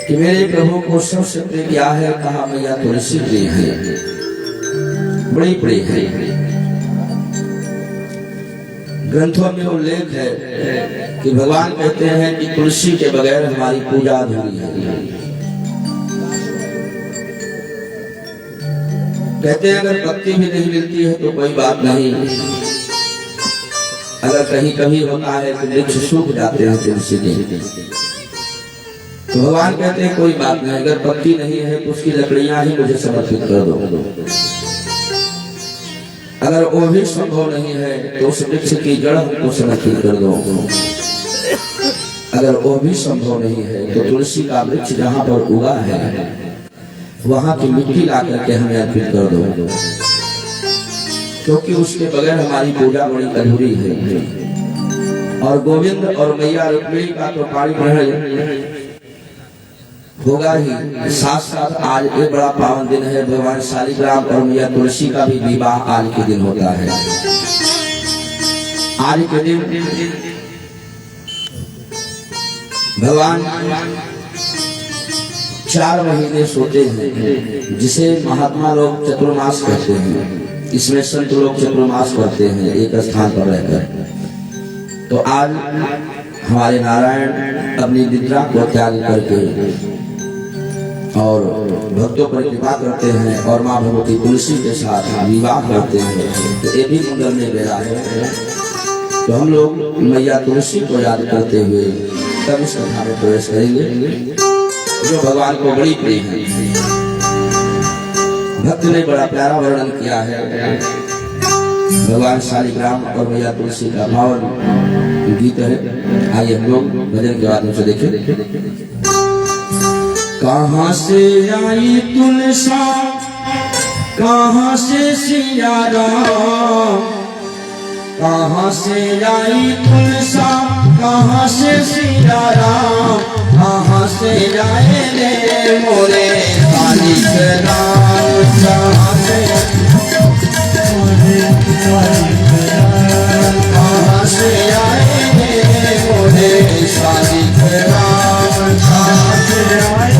कि मेरे प्रभु को सबसे प्रिय क्या है, कहा मैया तुलसी प्रिय है, बड़ी प्रिय है। ग्रंथों में उल्लेख है कि भगवान कहते हैं कि तुलसी के बगैर हमारी पूजा अधूरी है। कहते हैं अगर पत्ती भी नहीं मिलती है तो कोई बात नहीं, अगर कहीं कभी होता है कि वृक्ष सूख जाते हैं तुलसी के, तो भगवान कहते हैं कोई बात नहीं, अगर पत्ती नहीं है तो उसकी लकड़ियां ही मुझे समर्पित कर दो। अगर वो भी संभव नहीं है तो उस वृक्ष की जड़ हमको समर्पित कर दो। अगर वो भी संभव नहीं है तो तुलसी का वृक्ष जहाँ पर उगा है वहां की मिट्टी ला करके हमें अर्पित कर दो, क्योंकि उसके बगैर हमारी पूजा बड़ी अधूरी है। और गोविंद और मैया रुक्मिणी का तो पाणिग्रहण होगा ही, साथ साथ आज एक बड़ा पावन दिन है, भगवान शालिग्राम और मैया तुलसी का भी विवाह आज के दिन होता है। आज के दिन भगवान 4 महीने सोते हैं, जिसे महात्मा लोग चतुर्मास कहते हैं। इसमें संत लोग चतुर्मास करते हैं एक स्थान पर रहकर। तो आज हमारे नारायण अपनी निद्रा को त्याग करके और भक्तों पर कृपा करते हैं और माँ भगवती तुलसी के साथ विवाह करते हैं। तो ये भी मंगल में बेरा है। तो हम लोग मैया तुलसी को याद करते हुए तब इस कथा में प्रवेश करेंगे जो भगवान को बड़ी प्रिय है। भक्त ने बड़ा प्यारा वर्णन किया है भगवान शालिग्राम और मैया तुलसी का पावन गीत है। आइए हम लोग भजन के माध्यम से देखें। कहाँ से आई तुलसा, कहाँ से सिया राम, कहाँ से आई तुलसा, कहाँ से सिया राम, कहाँ से आए रे मोरे शालिग्राम, कहाँ से कहाँ से आए रे मोरे शालिग्राम, कहाँ से आए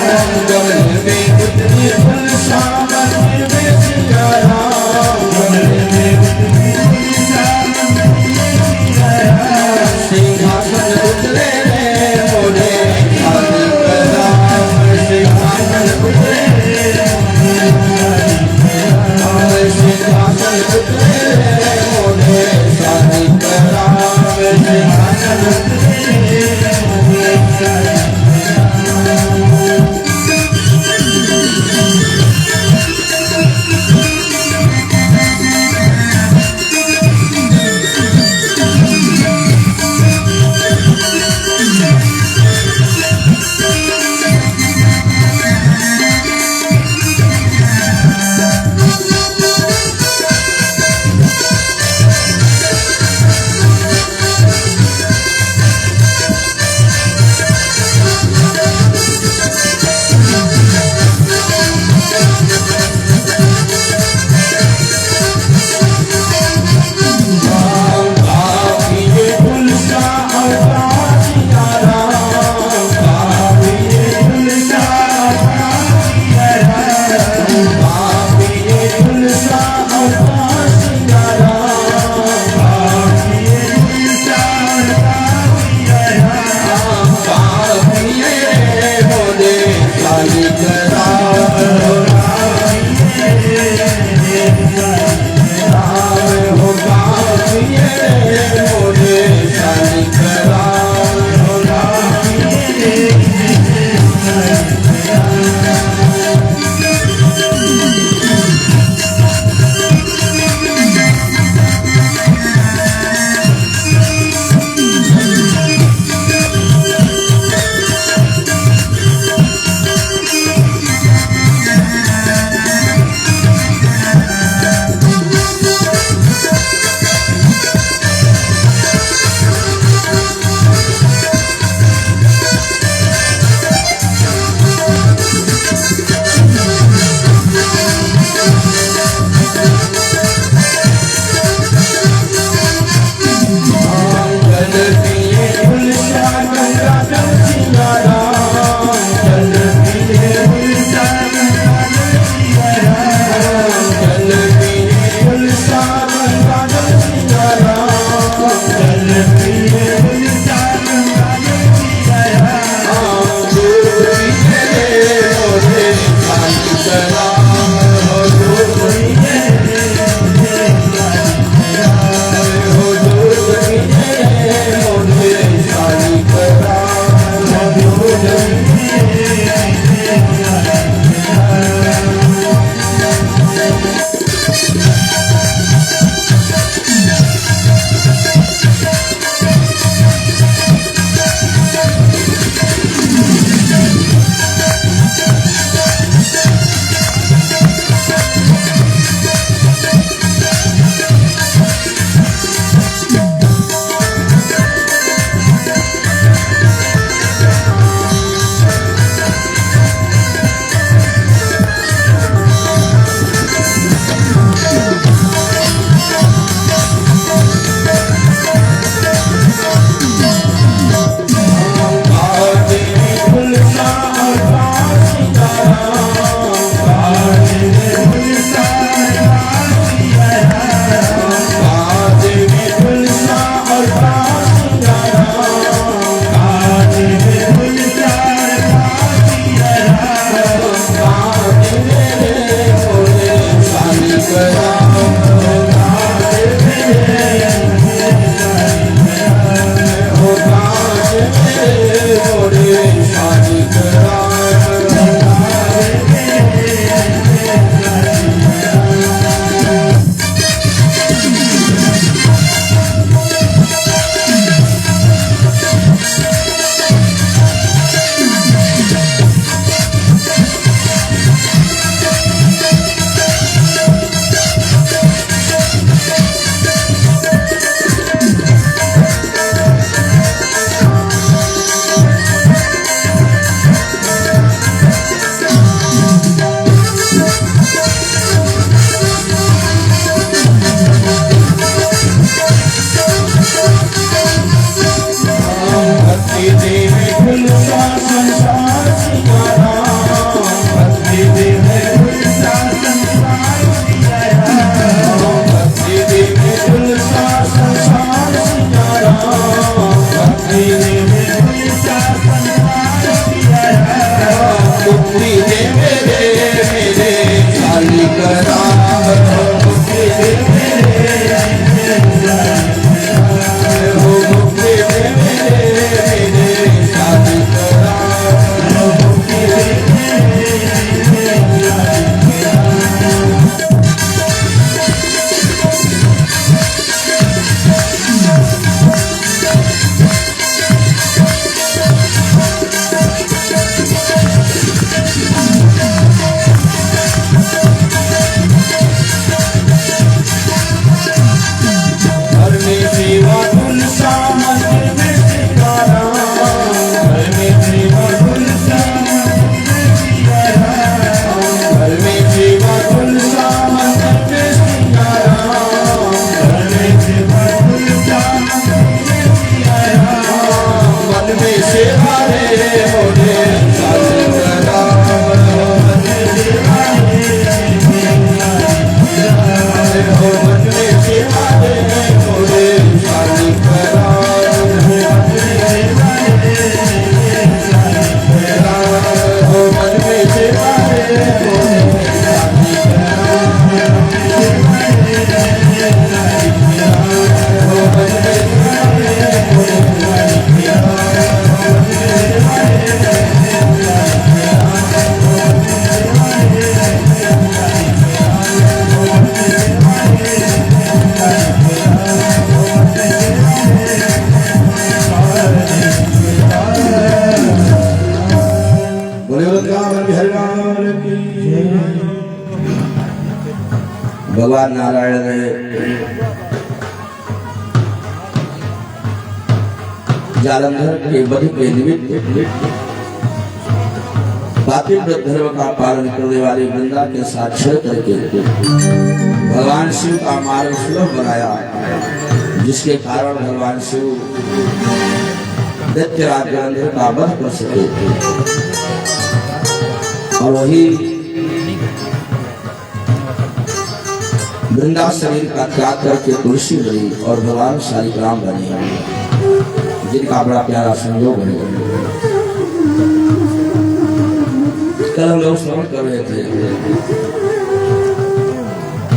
गमले में उतरी फूल सावन में सिया राम, गमले में उतरी फूल सावन में सिया राम, सिंहासन उतरे रे मोरे शादी कराम, सिंहासन उतरे रे मोरे सिंहासन उतरे रे मोरे शादी कराम, सिंहासन उतरे रे मोरे शादी मुक्ति दे मेरे शादी करा मुक्ति दे मेरे मुक्ति दे मेरे शादी करा मुक्ति दे भगवान नारायण ने जालंधर के वध के निमित्त पातिव्रत धर्म का पालन करने वाले वृंदा के साथ छल करके भगवान शिव का मार्ग सुलभ बनाया, जिसके कारण भगवान शिव दैत्यराज जालंधर का वध कर सके। और वही वृंदा शरीर का त्याग करके तुलसी बनी और भगवान शालिग्राम बने, जिनका बड़ा प्यारा संयोग है। कल हम लोग श्रवण कर रहे थे,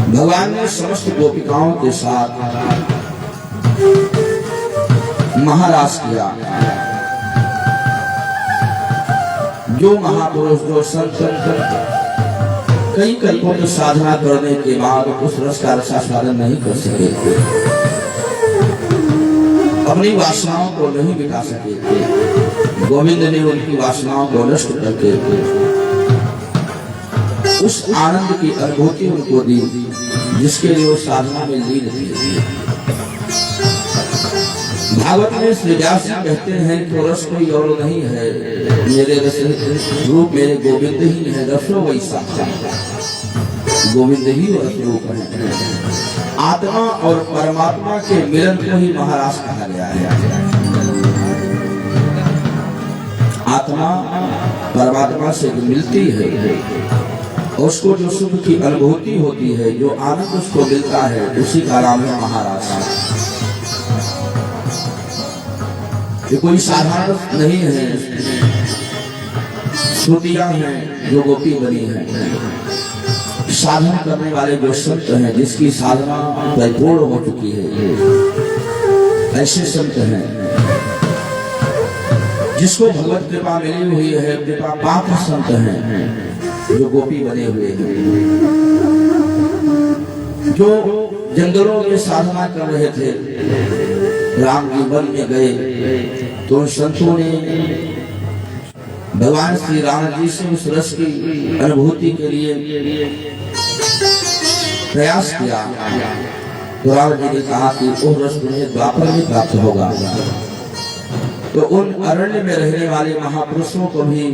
भगवान ने समस्त गोपिकाओं के साथ महारास किया। जो महापुरुष जो संत कई कल्पों की साधना करने के बाद उस रस का रसास्वादन नहीं कर सके, अपनी वासनाओं को नहीं मिटा सके, गोविंद ने उनकी वासनाओं को नष्ट करके उस आनंद की अनुभूति उनको दी, जिसके लिए वो साधना में लीन थे। भागवत में श्री व्यास जी कहते हैं कि रस कोई और नहीं है, मेरे रस रूप मेरे गोविंद ही है। रसो वैसा गोविंद ही रस रूप है। आत्मा और परमात्मा के मिलन को ही महारास कहा गया है। आत्मा परमात्मा से मिलती है, उसको जो सुख की अनुभूति होती है, जो आनंद उसको मिलता है, उसी का नाम है महारास। ये कोई साधारण नहीं है, श्रुतियां हैं जो गोपी बनी है। साधना करने वाले जो संत हैं, जिसकी साधना परिपूर्ण हो चुकी है, ऐसे संत हैं जिसको भगवत कृपा मिली हुई है। कृपा पात्र संत हैं जो गोपी बने हुए हैं, जो जंगलों में साधना कर रहे थे। राम जी वन में गए तो संतों ने भगवान श्री राम जी से उस रस की अनुभूति के लिए प्रयास किया। तो राम जी ने कहा कि वो रस तुम्हें द्वापर में प्राप्त होगा। तो उन अरण्य में रहने वाले महापुरुषों को भी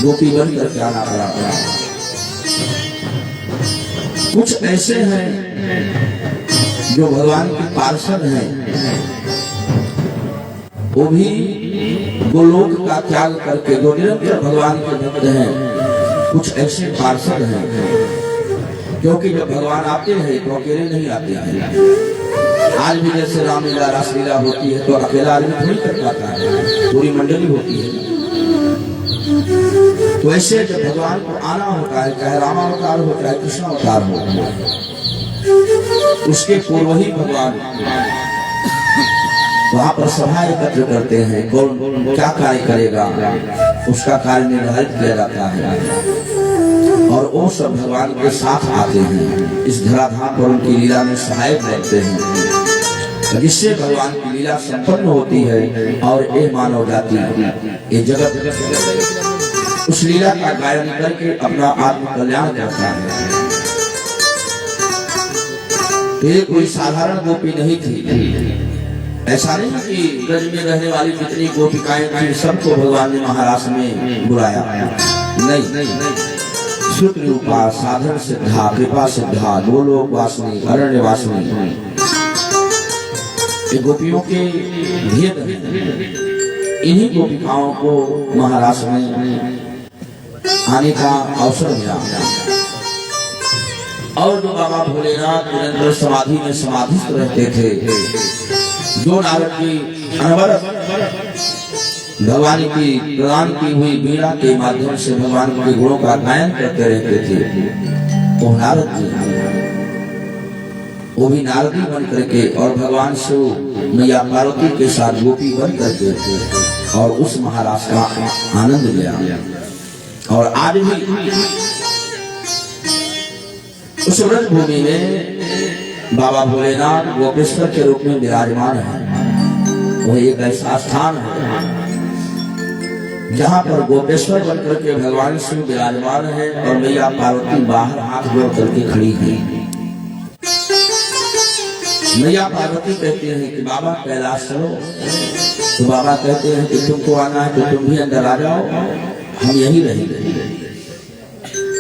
गोपी बन करके आना पड़ा। कुछ ऐसे हैं जो भगवान के पार्षद हैं, वो भी गोलोक का त्याग करके जो निरंतर भगवान के भक्त हैं। कुछ ऐसे पार्षद हैं, क्योंकि जब भगवान आते हैं तो अकेले नहीं आते हैं। आज भी जैसे रामलीला रासलीला होती है तो अकेला आदमी थोड़ी कर पाता है, पूरी मंडली होती है। तो ऐसे जब भगवान को आना होता है, चाहे राम अवतार हो चाहे कृष्ण अवतार हो, उसके पूर्व ही भगवान वहां पर सभा एकत्र करते हैं। कौन क्या कार्य करेगा उसका कार्य निर्धारित किया जाता है और वो सब भगवान के साथ आते हैं, इस धराधाम पर उनकी लीला में सहायक बनते हैं, जिससे भगवान की लीला संपन्न होती है और ये मानव जाति ये जगत उस लीला का गायन करके अपना आत्म कल्याण करता है। ये कोई साधारण गोपी नहीं थी। ऐसा नहीं कि ब्रज में रहने वाली जितनी गोपिकाएं थी सबको भगवान ने महाराज में बुलाया, नहीं, श्रुत रूपा, साधन सिद्धा, कृपा सिद्धा, गोलोक वासिनी, अरण्य वासिनी, ये गोपियों के भेद इन्हीं गोपिकाओं को महाराज में आने का अवसर मिला। और जो बाबा भोलेनाथ निरंतर समाधि में समाधिस्थ रहते थे, जो नारद की अनवरत भगवान की प्रदान की हुई वीणा के माध्यम से भगवान के गुणों का गायन करते रहते थे, वो नारद जी, वो भी नारदी बन करके और भगवान शिव मैया पार्वती के साथ गोपी बन करके और उस महाराज का आनंद लिया। और आज भी उस व्रज भूमि में बाबा भोलेनाथ गोपेश्वर के रूप में विराजमान है। वह एक ऐसा स्थान है जहाँ पर गोपेश्वर बनकर के भगवान शिव विराजमान है और मैया पार्वती बाहर हाथ जोड़ करके खड़ी है। मैया पार्वती कहते हैं कि बाबा कैलाश चलो, तो बाबा कहते हैं कि तुमको आना है तो तुम भी अंदर आ जाओ, हम यही रहेंगे।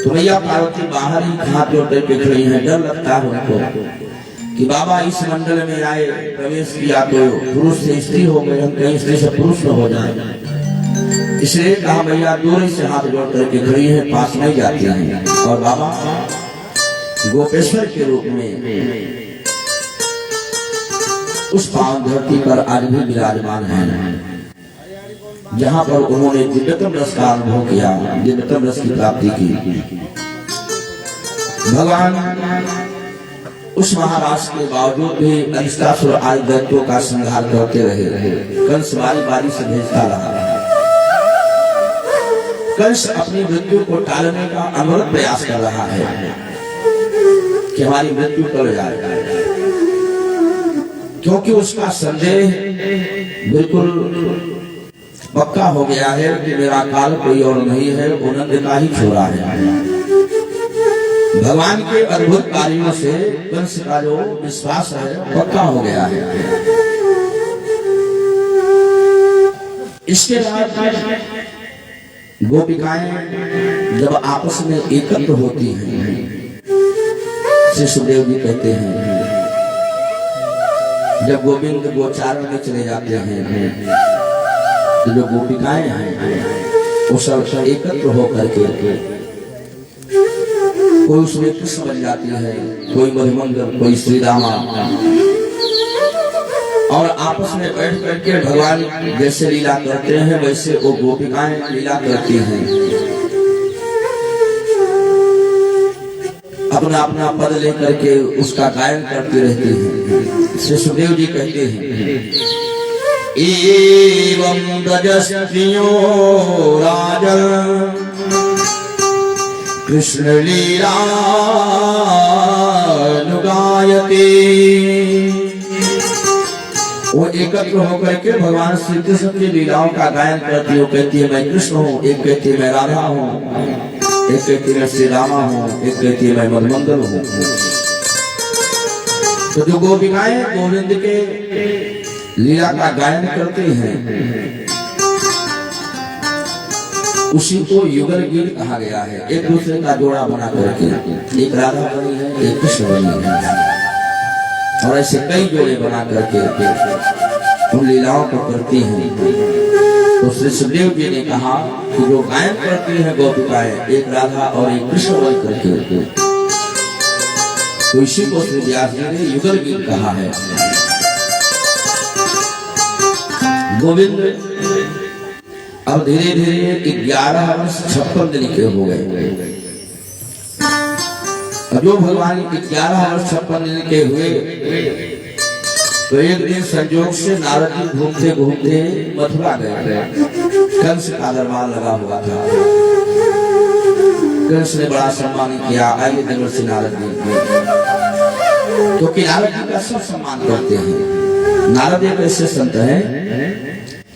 तो मैया पार्वती बाहर ही हाथ जोड़ करके खड़ी है। डर लगता है उनको कि बाबा इस मंडल में आए, प्रवेश किया तो पुरुष से स्त्री हो गए, हम कहीं स्त्री से पुरुष न हो जाए, इसलिए कहा मैया दूर से हाथ जोड़ करके खड़ी है, पास नहीं जाती है। और बाबा गोपेश्वर के रूप में उस पावन धरती पर आज भी विराजमान है, जहाँ पर उन्होंने दिव्यतम रस का अनुभव किया, दिव्यतम रस की प्राप्ति की। भगवान उस महाराज के बावजूद भी अरिष्टासुर आदि दैत्यों का संहार करते रहे। कंस बारी बारी से भेजता रहा। कंस अपनी मृत्यु को टालने का अनवरत प्रयास कर रहा है कि हमारी मृत्यु टल जाएगा, क्योंकि उसका संदेह बिल्कुल पक्का हो गया है कि मेरा काल कोई और नहीं है, वो नंद का ही छोरा है। भगवान के अद्भुत कार्यों से कंस का जो विश्वास है पक्का हो गया है। इसके बाद गोपिकाएं जब आपस में एकत्र होती हैं, श्री सुखदेव जी कहते हैं जब गोविंद गोचारण में चले जाते हैं तो जो गोपिकाएं हैं वो सब एकत्र होकर के कोई उसमें कृष्ण बन जाती है, कोई मधुमंगल, कोई श्री रामा, और आपस में बैठ करके भगवान जैसे लीला करते हैं वैसे वो गोपिकाएं लीला करती हैं। अपना अपना पद लेकर के उसका गायन करती रहती हैं। श्री सुखदेव जी कहते हैं एवं ब्रजस्त्रियो राजन् कृष्ण लीला गायते। वो एकत्र होकर के भगवान श्री कृष्ण की लीलाओं का गायन करती है। कहती है मैं कृष्ण हूँ, एक कहती है मैं राधा हूँ, एक कहती है मैं श्री रामा हूँ, एक कहती है मैं मधुमंगल हूँ। तो जो गोपिकाएं गोविंद के लीला का गायन करते हैं उसी को युगल गीत कहा गया है। एक दूसरे का जोड़ा बना करके, एक राधा बनी है, एक कृष्ण बनी है, और ऐसे कई जोड़े बना करके उन लीलाओं को करती हैं। तो श्री सुखदेव जी ने कहा कि जो गायन करती है गोपिकाएं, एक राधा और एक कृष्ण बन करके, तो इसी को श्री व्यास जी ने युगल गीत कहा है। गोविंद अब धीरे धीरे 11 वर्ष 56 दिन के हो गए। अब जो भगवान 11 वर्ष 56 दिन के हुए तो एक दिन संयोग से नारद जी घूमते घूमते मथुरा गए। कंस का दरबार लगा हुआ था। कंस ने बड़ा सम्मान किया। आइए देवर्षि नारद जी, तो कि नारद जी का सब सम्मान करते हैं। नारद एक ऐसे संत हैं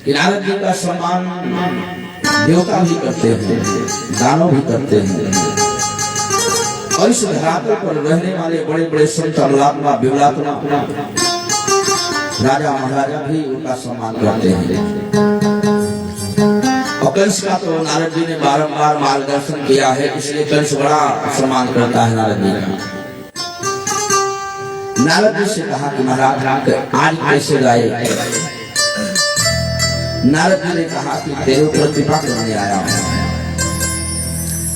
कि नारद जी का सम्मान देवता भी करते हैं, दानव भी करते हैं। और इस धरातल पर रहने वाले बड़े बड़े संत अमलात्मा विमलात्मा राजा महाराजा भी उनका सम्मान करते हैं। और कंस का तो नारद जी ने बारंबार मार्गदर्शन किया है, इसलिए कंस बड़ा सम्मान करता है नारद जी का। नारद जी से कहा कि महाराज आज कैसे गाए? नारद जी ने कहा कि तेरे ऊपर कृपा करने आया हूं,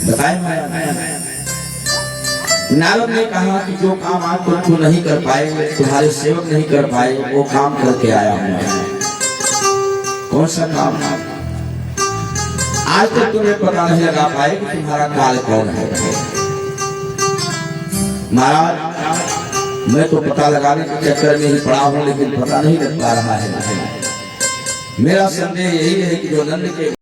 बताए। नारद ने कहा कि जो काम आज तू नहीं कर पाए, तुम्हारे सेवक नहीं कर पाए, वो काम करके आया हूं। कौन सा काम? आज तक तुम्हें पता नहीं लगा पाए कि तुम्हारा काल कौन है। महाराज मैं तो पता लगाने के चक्कर में ही पड़ा हूं, लेकिन पता नहीं लग पा रहा है। मेरा संदेह यही है कि जो नंद के